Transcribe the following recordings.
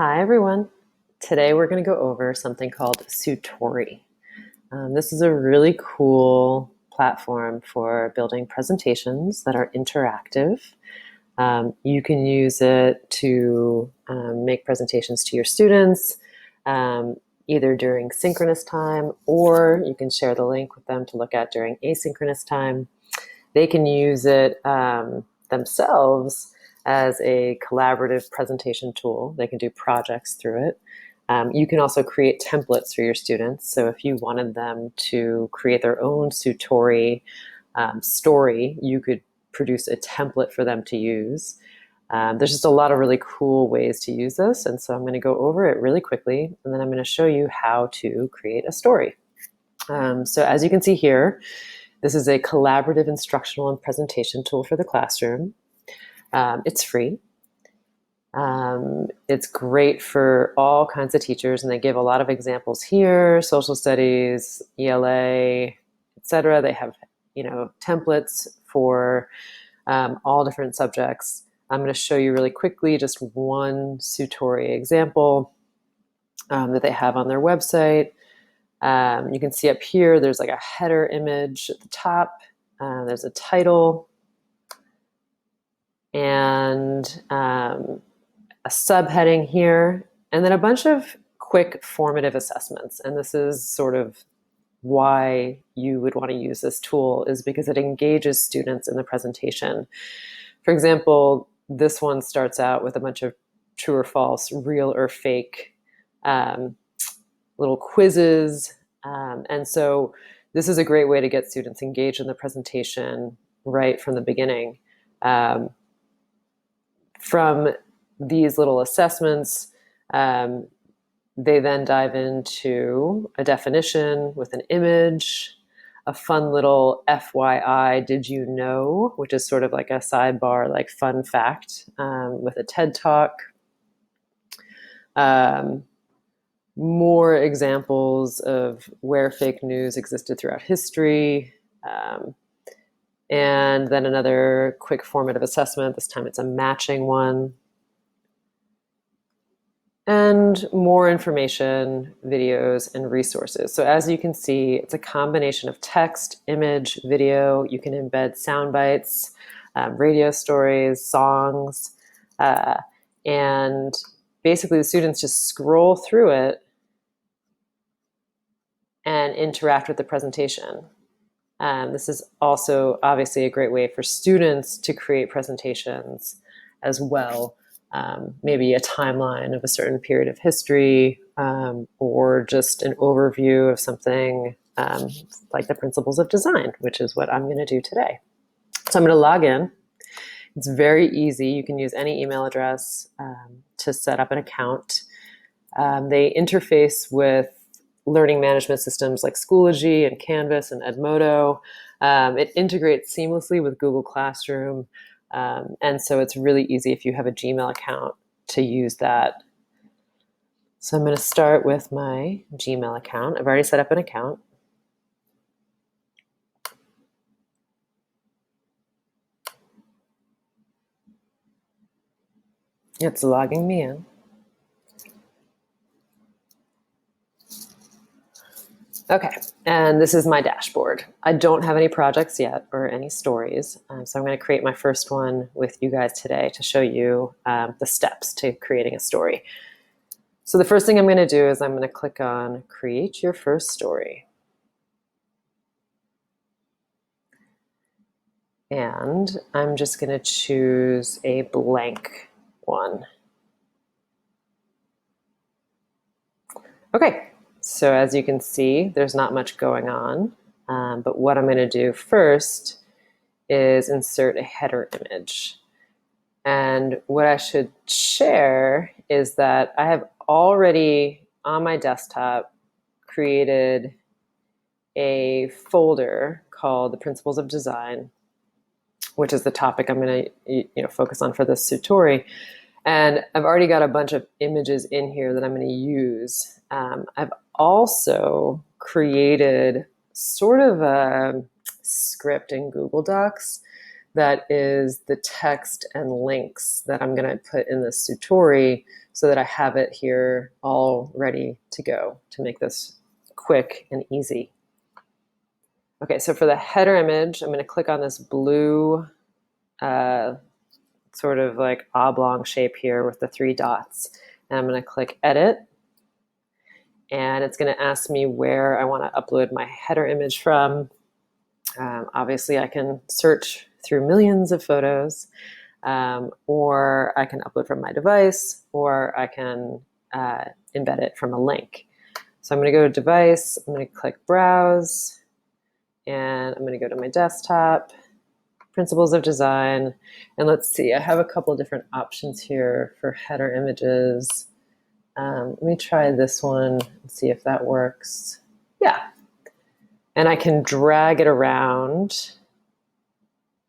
Hi, everyone. Today we're going to go over something called Sutori. This is a really cool platform for building presentations that are interactive. You can use it to make presentations to your students, either during synchronous time, or you can share the link with them to look at during asynchronous time. They can use it themselves as a collaborative presentation tool. They can do projects through it. You can also create templates for your students. So if you wanted them to create their own Sutori story, you could produce a template for them to use. There's just a lot of really cool ways to use this. And so I'm going to go over it really quickly, and then I'm going to show you how to create a story. So as you can see here, this is a collaborative instructional and presentation tool for the classroom. It's free. It's great for all kinds of teachers, and they give a lot of examples here: social studies, ELA, etc. They have, templates for all different subjects. I'm going to show you really quickly just one Sutori example that they have on their website. You can see up here, there's like a header image at the top. There's a title and a subheading here, and then a bunch of quick formative assessments. And this is sort of why you would want to use this tool, is because it engages students in the presentation. For example, this one starts out with a bunch of true or false, real or fake little quizzes. And so this is a great way to get students engaged in the presentation right from the beginning. From these little assessments, they then dive into a definition with an image, a fun little FYI, did you know, which is sort of like a sidebar, like fun fact, with a TED Talk. More examples of where fake news existed throughout history. And then another quick formative assessment. This time it's a matching one. And more information, videos, and resources. So as you can see, it's a combination of text, image, video. You can embed sound bites, radio stories, songs, and basically the students just scroll through it and interact with the presentation. This is also obviously a great way for students to create presentations as well. Maybe a timeline of a certain period of history, or just an overview of something like the principles of design, which is what I'm going to do today. So I'm going to log in. It's very easy. You can use any email address to set up an account. They interface with learning management systems like Schoology and Canvas and Edmodo. It integrates seamlessly with Google Classroom. And so it's really easy if you have a Gmail account to use that. So I'm going to start with my Gmail account. I've already set up an account. It's logging me in. Okay, and this is my dashboard. I don't have any projects yet or any stories, so I'm going to create my first one with you guys today to show you the steps to creating a story. So the first thing I'm going to do is I'm going to click on Create Your First Story. And I'm just going to choose a blank one. Okay. So as you can see, there's not much going on, but what I'm going to do first is insert a header image. And what I should share is that I have already on my desktop created a folder called the Principles of Design, which is the topic I'm going to focus on for this Sutori. And I've already got a bunch of images in here that I'm going to use. I've also created sort of a script in Google Docs that is the text and links that I'm going to put in the Sutori so that I have it here all ready to go to make this quick and easy. Okay, so for the header image, I'm going to click on this blue sort of like oblong shape here with the 3 dots. And I'm going to click edit. And it's going to ask me where I want to upload my header image from. Obviously, I can search through millions of photos, or I can upload from my device, or I can embed it from a link. So I'm going to go to device, I'm going to click browse, and I'm going to go to my desktop, principles of design, and let's see, I have a couple different options here for header images. Let me try this one and see if that works. Yeah. And I can drag it around.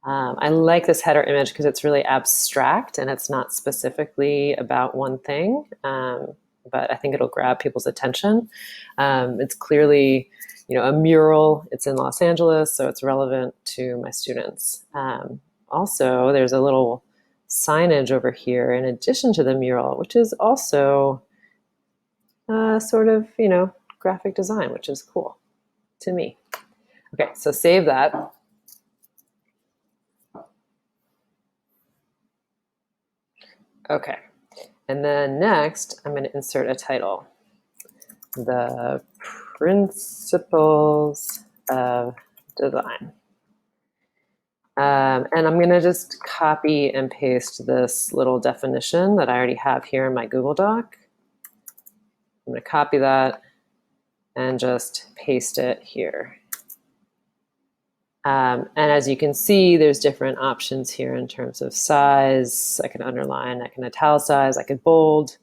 I like this header image because it's really abstract and it's not specifically about one thing, but I think it'll grab people's attention. It's clearly, a mural. It's in Los Angeles, so it's relevant to my students. Also, there's a little signage over here in addition to the mural, which is also sort of, graphic design, which is cool to me. Okay, so save that. Okay, and then next I'm going to insert a title. The principles of design. And I'm going to just copy and paste this little definition that I already have here in my Google Doc. I'm going to copy that and just paste it here. And as you can see, there's different options here in terms of size. I can underline, I can italicize, I can bold,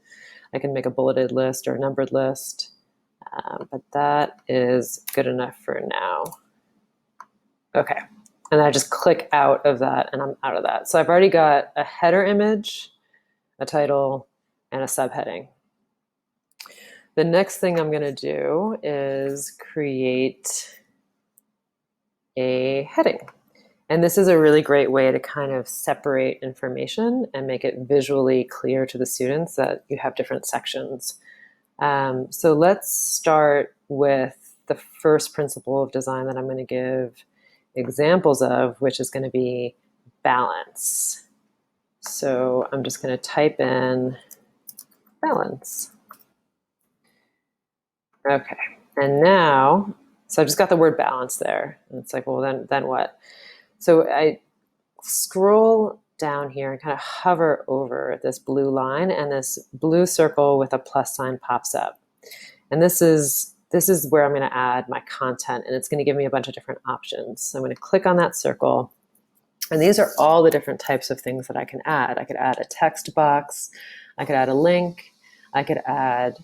I can make a bulleted list or a numbered list. But that is good enough for now. Okay, and I just click out of that and I'm out of that. So I've already got a header image, a title, and a subheading. The next thing I'm going to do is create a heading. And this is a really great way to kind of separate information and make it visually clear to the students that you have different sections. So let's start with the first principle of design that I'm going to give examples of, which is going to be balance. So I'm just going to type in balance. Okay, and now, so I've just got the word balance there. And it's like, well, then what? So I scroll down here and kind of hover over this blue line, and this blue circle with a plus sign pops up. And this is where I'm going to add my content, and it's going to give me a bunch of different options. So I'm going to click on that circle, and these are all the different types of things that I can add. I could add a text box, I could add a link, I could add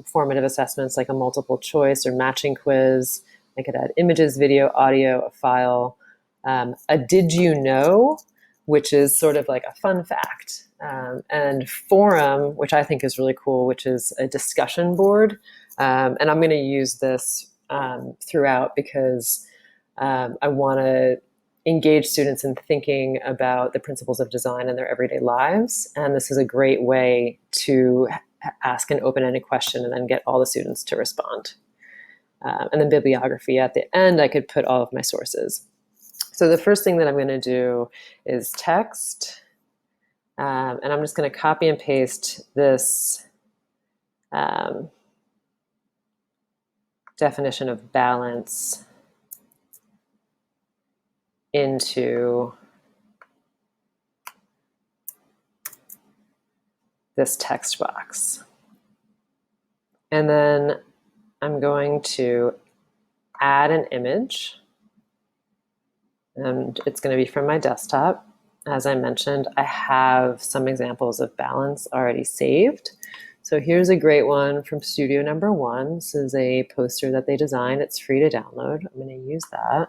formative assessments like a multiple choice or matching quiz. I could add images, video, audio, a file, a did you know, which is sort of like a fun fact, and forum, which I think is really cool, which is a discussion board. And I'm going to use this throughout because I want to engage students in thinking about the principles of design in their everyday lives. And this is a great way to ask an open-ended question and then get all the students to respond. And then bibliography at the end, I could put all of my sources. So the first thing that I'm going to do is text. And I'm just going to copy and paste this definition of balance into this text box. And then I'm going to add an image, and it's going to be from my desktop. As I mentioned, I have some examples of balance already saved. So here's a great one from Studio Number 1. This is a poster that they designed. It's free to download. I'm going to use that.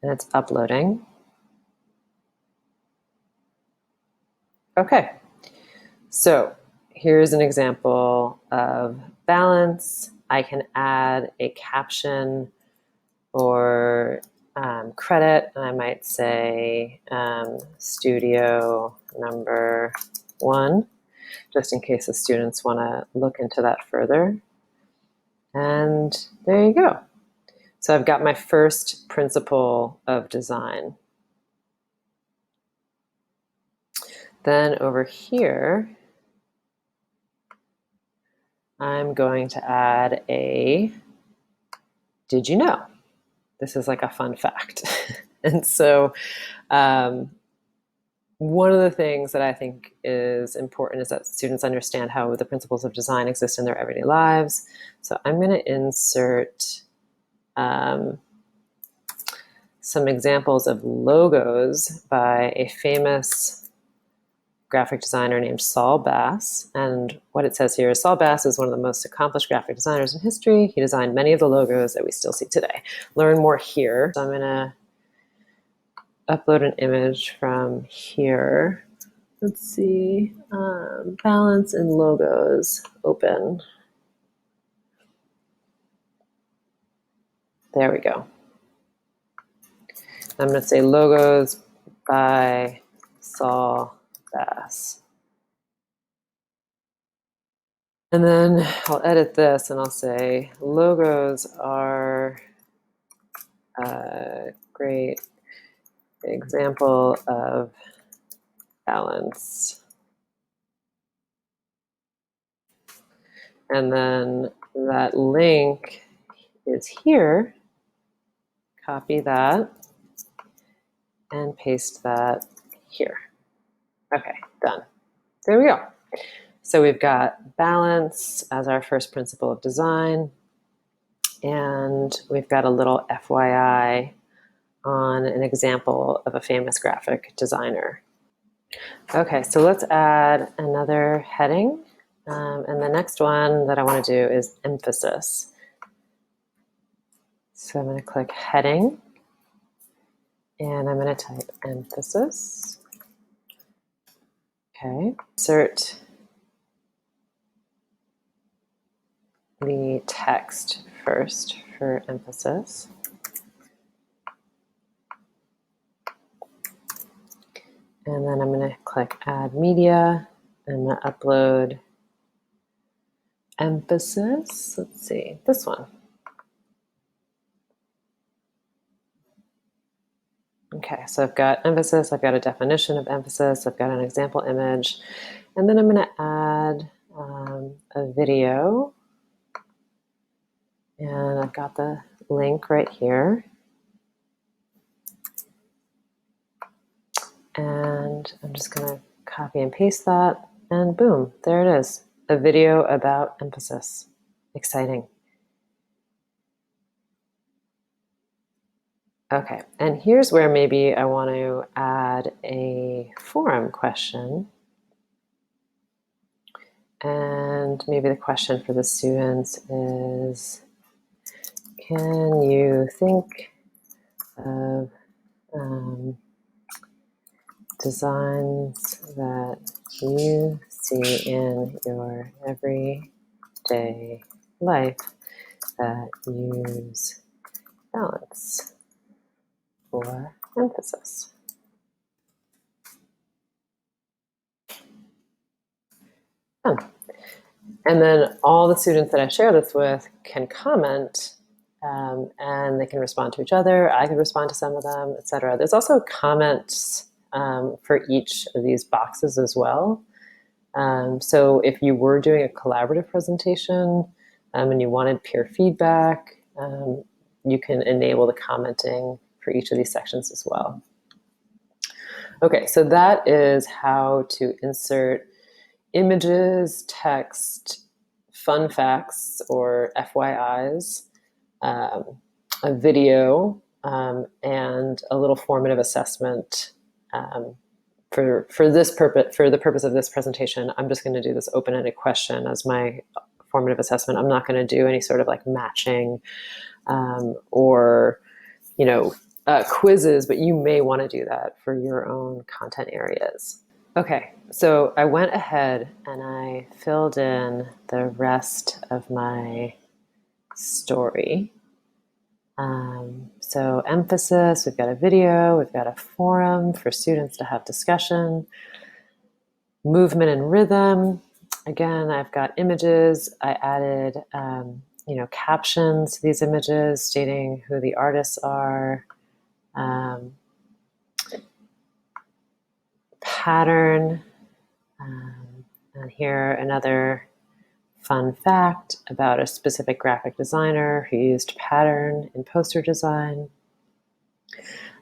And it's uploading. Okay, so here's an example of balance. I can add a caption or credit, and I might say studio number 1, just in case the students want to look into that further. And there you go. So I've got my first principle of design. Then over here, I'm going to add a did you know? This is like a fun fact. And so one of the things that I think is important is that students understand how the principles of design exist in their everyday lives. So I'm going to insert some examples of logos by a famous graphic designer named Saul Bass. And what it says here is Saul Bass is one of the most accomplished graphic designers in history. He designed many of the logos that we still see today. Learn more here. So I'm going to upload an image from here. Let's see, balance and logos, open. There we go. I'm going to say logos by Saul Bass. And then I'll edit this and I'll say logos are a great example of balance. And then that link is here. Copy that and paste that here. Okay, done. There we go. So we've got balance as our first principle of design, and we've got a little FYI on an example of a famous graphic designer. Okay, so let's add another heading. And the next one that I want to do is emphasis. So I'm going to click heading, and I'm going to type emphasis. Okay, insert the text first for emphasis. And then I'm going to click add media. I'm going to upload emphasis. Let's see, this one. Okay, so I've got emphasis, I've got a definition of emphasis, I've got an example image, and then I'm going to add a video. And I've got the link right here. And I'm just going to copy and paste that, and boom, there it is. A video about emphasis. Exciting. Okay, and here's where maybe I want to add a forum question. And maybe the question for the students is, can you think of designs that you see in your everyday life that use balance for emphasis? And then all the students that I share this with can comment, and they can respond to each other. I can respond to some of them, etc. There's also comments for each of these boxes as well. So if you were doing a collaborative presentation and you wanted peer feedback, you can enable the commenting for each of these sections as well. Okay, so that is how to insert images, text, fun facts or FYIs, a video, and a little formative assessment. For this purpose, for the purpose of this presentation, I'm just going to do this open-ended question as my formative assessment. I'm not going to do any sort of like matching or quizzes, but you may want to do that for your own content areas. Okay, so I went ahead and I filled in the rest of my story. So emphasis, we've got a video, we've got a forum for students to have discussion. Movement and rhythm. Again, I've got images. I added, captions to these images stating who the artists are. Pattern. And here another fun fact about a specific graphic designer who used pattern in poster design.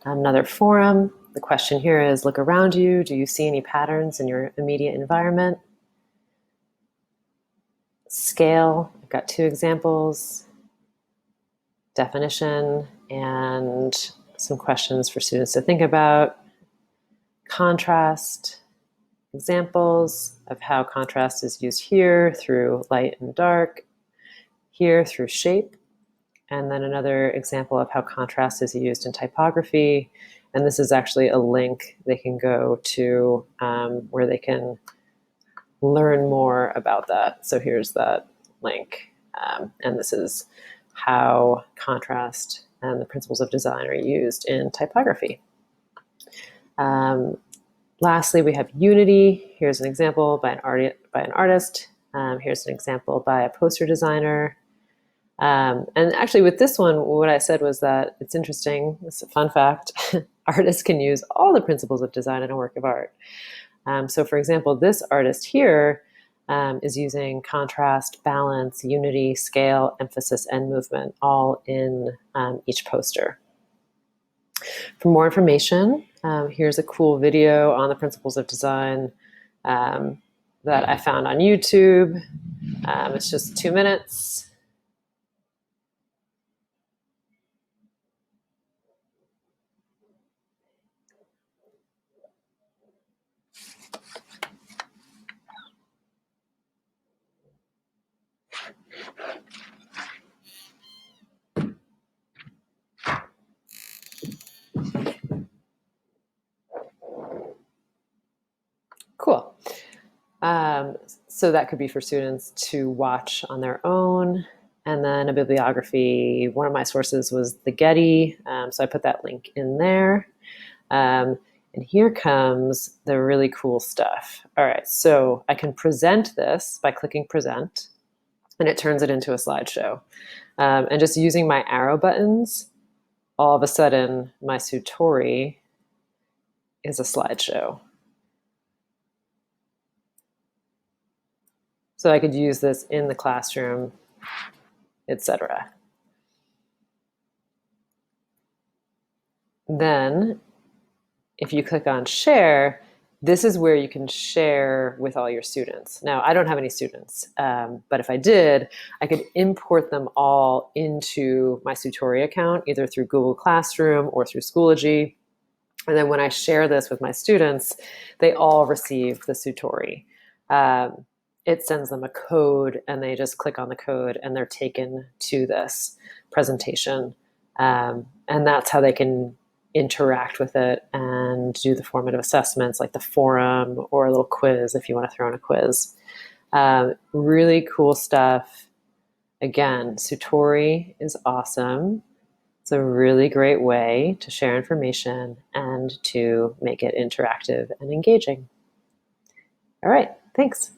Another forum. The question here is, look around you. Do you see any patterns in your immediate environment? Scale. I've got 2 examples. Definition and some questions for students to think about. Contrast. Examples of how contrast is used here through light and dark, here through shape, and then another example of how contrast is used in typography. And this is actually a link they can go to where they can learn more about that. So here's that link. And this is how contrast and the principles of design are used in typography. Lastly, we have unity. Here's an example by an artist. Here's an example by a poster designer. And actually with this one, what I said was that it's interesting. It's a fun fact. Artists can use all the principles of design in a work of art. So for example, this artist here is using contrast, balance, unity, scale, emphasis, and movement all in each poster. For more information, here's a cool video on the principles of design that I found on YouTube. It's just 2 minutes. Cool. So that could be for students to watch on their own. And then a bibliography. One of my sources was the Getty, so I put that link in there. And here comes the really cool stuff. All right, so I can present this by clicking present, and it turns it into a slideshow. And just using my arrow buttons, all of a sudden my Sutori is a slideshow. So I could use this in the classroom, etc. Then if you click on share, this is where you can share with all your students. Now, I don't have any students, but if I did, I could import them all into my Sutori account, either through Google Classroom or through Schoology. And then when I share this with my students, they all receive the Sutori. It sends them a code, and they just click on the code, and they're taken to this presentation. And that's how they can interact with it and do the formative assessments like the forum or a little quiz if you want to throw in a quiz. Really cool stuff. Again, Sutori is awesome. It's a really great way to share information and to make it interactive and engaging. All right, thanks.